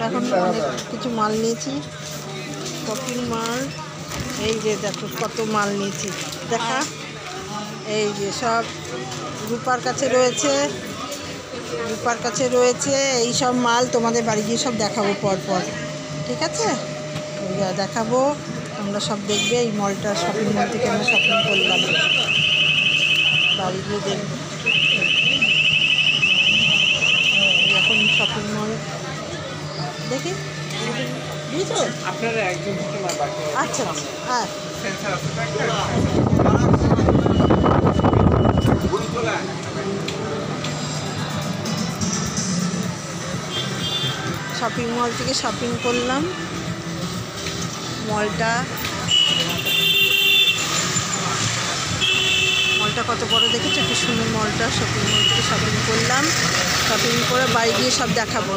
এখন অনেক কিছু মাল নিয়েছি, শপিং মাল। এই যে দেখো কত মাল নিয়েছি, দেখা। এই যে সব রূপার কাছে রয়েছে এই সব মাল। তোমাদের বাড়ি গিয়ে সব দেখাবো পরপর, ঠিক আছে? দেখাবো, তোমরা সব দেখবে। এই মলটা, শপিং মল থেকে আমরা শপিং করলাম, বাড়ি গিয়ে দেখব। এখন শপিং মল দেখি দিয়েছো আপনারা একজন আচ্ছা হ্যাঁ। শপিং মল থেকে শপিং করলাম। মলটা কত বড় দেখেছো, কি সুন্দর মলটা। শপিং মল থেকে শপিং করলাম, শপিং করে বাড়ি গিয়ে সব দেখাবো।